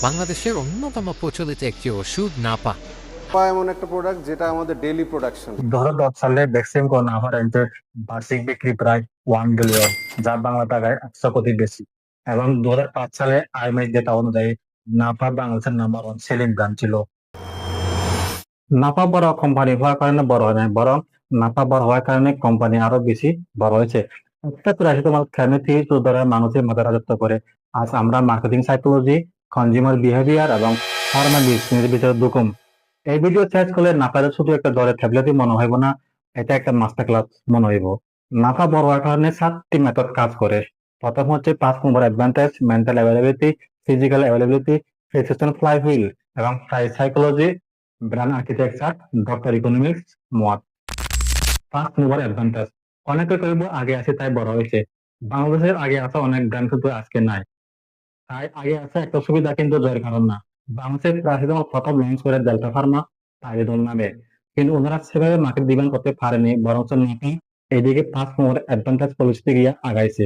বাংলাদেশের অন্যতম প্রচলিত একটি ওষুধ নাপা। পা এমন একটা প্রোডাক্ট যেটা আমাদের ডেইলি প্রোডাকশন। 2010 সালে ভ্যাকসিন কোন নাভারেন্টের বার্ষিক বিক্রি প্রায় 1 বিলিয়ন, যা বাংলা টাকায় 100 কোটি বেশি। এবং 2005 সালে আইএমএস ডেটা অনুযায়ী নাফা বাংলাদেশের নাম্বার 1 সেলিং ব্র্যান্ড ছিল। নাফা বড় কোম্পানি হওয়ার কারণে বড় হয় নাই, বরং নাফা বড় হওয়ার কারণে কোম্পানি আরো বেশি বড় হয়েছে। একটা প্যারাসিটামল ফ্যামিলি থেকে শুরু করে মানুষের মাথায় রাজত্ব করে। আজ আমরা মার্কেটিং সাইকোলজি, কনজিউমার বিহেভিয়ার এবং ফার্মা বিজনেসের ভিতরে ঢুকুম। এই ভিডিও শেষ করলে নাফাদের শুধু একটা জ্বরের ট্যাবলেটই মনে হইব না, এটা একটা মাস্টার ক্লাস মনে হইব। নাফা বড় হওয়ার কারণে 7টি মেথড কাজ করে। প্রথম হচ্ছে 5 নম্বর advantage, mental availability, physical availability, persistent flywheel এবং psychology, brand architecture, doctor economics, মত। 5 নম্বর অ্যাডভান্টেজ, অনেকে কইব আগে আছে তাই বড় হয়েছে। বাংলাদেশের আগে আসা অনেক ব্র্যান্ড কিন্তু আজকে নাই। তাই আগে আসা একটা সুবিধা, কিন্তু জয়ের কারণ না। বাংলাদেশের প্যারাসিটামল প্রথম লঞ্চ করে ডেল্টা ফার্মা, টাইলেডল নামে, কিন্তু ওনারা সেভাবে মার্কেট ডিমান্ড করতে পারেনি, বরং নাকি এইদিকে 5 নম্বর অ্যাডভান্টেজ পলিসিতে গিয়ে আগাইছে।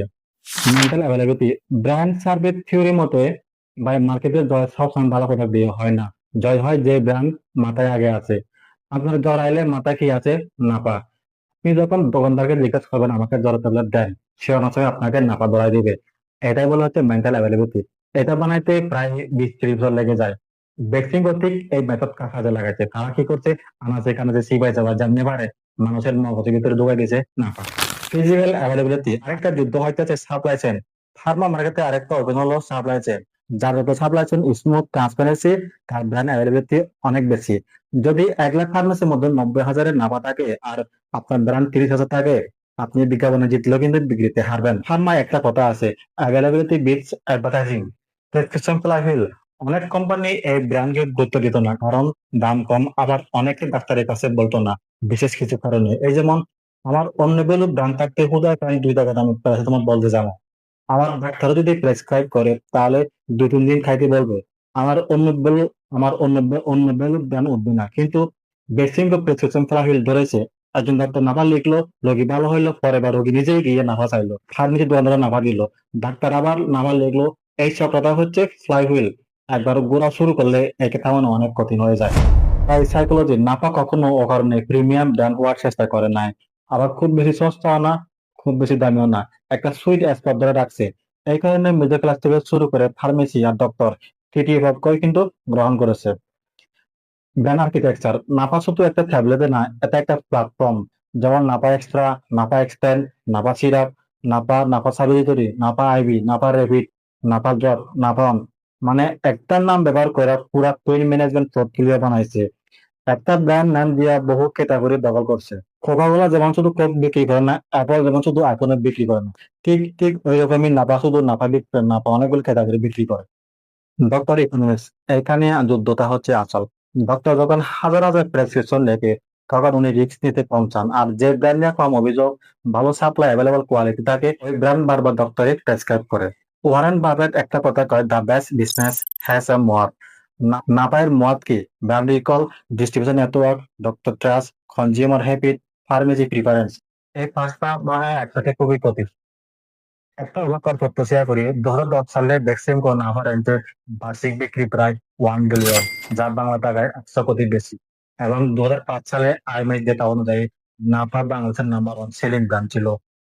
Mental availability, brand survey theory মতে বা মার্কেটে জয় সবসময় ভালো কথা দিয়ে হয় না। জয় হয় যে ব্র্যান্ড মাথায় আগে আছে। আপনার জ্বর আইলে মাথায় কি আছে? নাপা। আপনি যখন দোকানদারকে জিজ্ঞেস করবেন আমাকে জ্বরের ট্যাবলেট দেন, সে অনুসারে আপনাকে নাপা ধরাই দিবে। এটাই বলা হচ্ছে মেন্টাল অ্যাভেলেবিলিটি। এটা বানাইতে প্রায় 20-30 বছর লেগে যায়। ভ্যাকসিন কর্তৃক এই মেথড কাজে লাগাইছে। তারা কি করছে? আনাচে কানাচে চিবাইছে বা যেমনি পারে মানুষের মগজের ভিতরে ঢুকাই দিয়েছে নাপা। ফিজিক্যাল অ্যাভেলেবিলিটি, আরেকটা যুদ্ধ হইতেছে সাপ্লাই চেইন। ফার্মা মার্কেটে আরেকটা ওপেন হলো সাপ্লাই চেইন। যার যত সাপ্লাই চেইন স্মুথ, ট্রান্সপারেন্সি, তার ব্র্যান্ড অ্যাভেলেবিলিটি অনেক বেশি। যদি 1 লাখ ফার্মেসির মধ্যে 90,000-এর নাপা থাকে আর আপনার ব্র্যান্ড 30,000 থাকে, আপনি বিজ্ঞাপনে জিতলেও কিন্তু বিক্রিতে হারবেন। ফার্মায় একটা কথা আছে, availability beats advertising. Prescription flywheel, অনেক কোম্পানি এই ব্র্যান্ডকে গুরুত্ব দিত না, কারণ দাম কম, আবার অনেকে ডাক্তারের কাছে বলতো না বিশেষ কিছু কারণে। এই যেমন আমার অন্য বেলু ব্র্যান্ড থাকতে হুদা আমি 2 টাকা দাম প্যারাসিটামল বলতে যাবো, আমার ডাক্তারও যদি প্রেসক্রাইব করে তাহলে 2-3 দিন খাইতে বলবে। আমার অন্য বেলু অন্য বেলু ব্র্যান্ড উঠবে না। কিন্তু বেসিং প্রেসক্রিপশন ফ্লাইহুইল ধরেছে, একজন ডাক্তার নাফা লিখলো, রোগী ভালো হইলো, পরে বা রোগী নিজেই গিয়ে নাফা চাইলো, ফার্মেসি দোকানদারা নাফা দিল, ডাক্তার আবার নাফা লিখলো। এই চক্রটা হচ্ছে ফ্লাইহুইল। একবার ঘোরা শুরু করলে একে থামানো অনেক কঠিন হয়ে যায়। তাই সাইকোলজি, নাফা কখনো অকারণে প্রিমিয়াম ব্র্যান্ড হওয়ার চেষ্টা করে নাই, আবার খুব বেশি সস্তাও না, খুব বেশি দামিও না, একটা সুইট স্পট ধরে রাখছে। এই কারণে মিডল ক্লাস থেকে শুরু করে ফার্মেসি আর ডক্টর টিটি ভাবকেও কিন্তু গ্রহণ করেছে। ব্র্যান্ড আর্কিটেকচার, নাপা শুধু একটা ট্যাবলেটে না, এটা একটা প্ল্যাটফর্ম। যেমন Napa extra, Napa extend, Napa syrup, Napa suppository, Napa IV, Napa rapid, Napa drop, Napa one. মানে একটা নাম ব্যবহার করে পুরা পেইন ম্যানেজমেন্ট প্রক্রিয়া বানাইছে। একটা ব্র্যান্ড নাম দিয়া বহু ক্যাটাগরি দখল করছে। কোকাকোলা যেমন শুধু কোক বিক্রি করে না, অ্যাপল যেমন শুধু আইফোনে বিক্রি করে না, ঠিক ঠিক ওই রকমই নাপা শুধু নাপা বিক্রি করে না, নাপা অনেকগুলো ক্যাটাগরি বিক্রি করে। ডক্টর ইকোনমিক্স, এখানে যুদ্ধটা হচ্ছে আসল। ডক্টর যখন হাজার হাজার প্রেসক্রিপশন লেখে, তখন উনি রিস্ক নিতে কম চান। আর যে ব্র্যান্ড নিয়ে কম অভিযোগ, ভালো সাপ্লাই, অ্যাভেলেবল কোয়ালিটি থাকে, ওই ব্র্যান্ড বারবার ডক্টরে প্রেসক্রাইব করে। ওয়ারেন বাফেট একটা কথা কয়, the best business has a moat. নাপায়ের মত কি? Brand recall, distribution network, doctor trust, consumer habit, pharmacy preference. এই 5টা মানে একসাথে খুবই কঠিন। একটা অবাককর তথ্য শেয়ার করি, 2010 সালে ভ্যাকসিন কোন নাভারেন্টের বার্ষিক বিক্রি প্রায় 1 বিলিয়ন, যা বাংলা টাকায় 100 কোটি বেশি। এবং 2005 সালে আইএমএস ডেটা অনুযায়ী নাফা বাংলাদেশের নাম্বার 1 সেলিং ব্র্যান্ড ছিল।